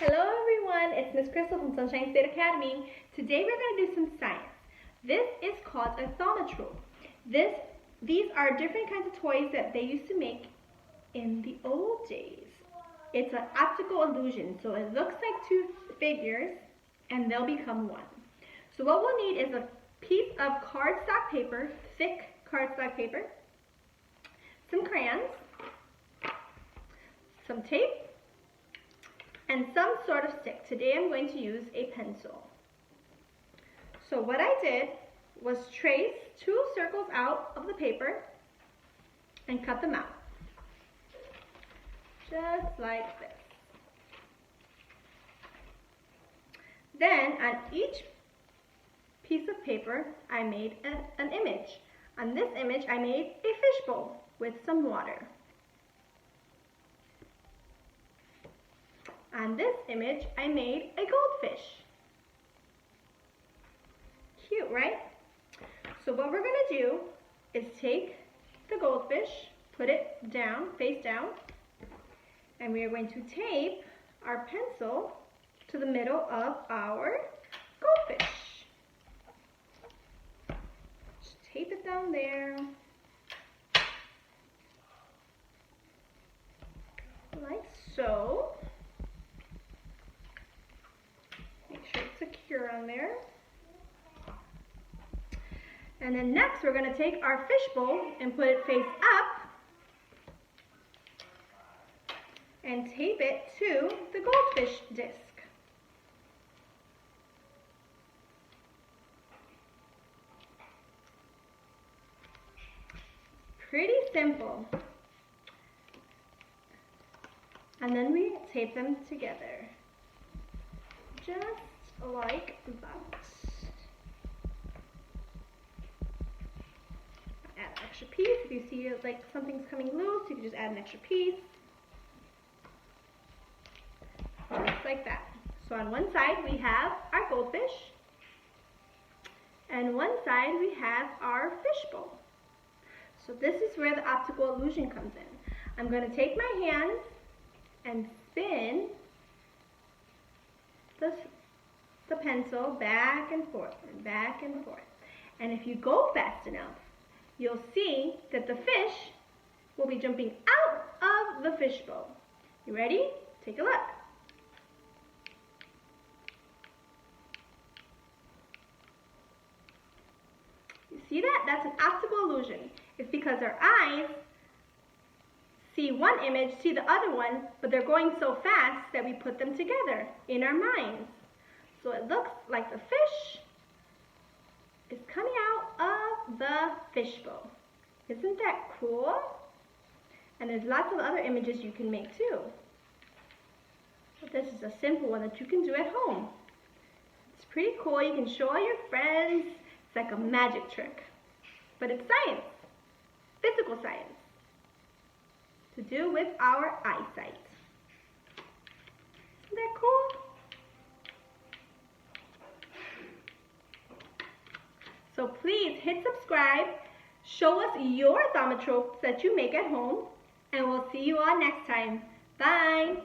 Hello everyone, it's Miss Crystal from Sunshine State Academy. Today we're going to do some science. This is called a thaumatrope. These are different kinds of toys that they used to make in the old days. It's an optical illusion, so it looks like two figures and they'll become one. So what we'll need is a piece of cardstock paper, thick cardstock paper, some crayons, some tape, and some sort of stick. Today I'm going to use a pencil. So what I did was trace two circles out of the paper and cut them out. Just like this. Then on each piece of paper I made an image. On this image I made a fishbowl with some water. On this image, I made a goldfish. Cute, right? So what we're going to do is take the goldfish, put it down, face down, and we are going to tape our pencil to the middle of our goldfish. Just tape it down there, like so. Secure on there. And then next we're going to take our fishbowl and put it face up and tape it to the goldfish disc. Pretty simple. And then we tape them together. Just like that. Add an extra piece. If you see like something's coming loose, you can just add an extra piece. Just like that. So on one side we have our goldfish, and one side we have our fishbowl. So this is where the optical illusion comes in. I'm going to take my hands and spin the pencil back and forth and back and forth. And if you go fast enough, you'll see that the fish will be jumping out of the fishbowl. You ready? Take a look. You see that? That's an optical illusion. It's because our eyes see one image, see the other one, but they're going so fast that we put them together in our minds. So it looks like the fish is coming out of the fishbowl. Isn't that cool? And there's lots of other images you can make too. But this is a simple one that you can do at home. It's pretty cool. You can show all your friends. It's like a magic trick. But it's science, physical science, to do with our eyesight. Isn't that cool? So please hit subscribe, show us your thaumatropes that you make at home, and we'll see you all next time. Bye!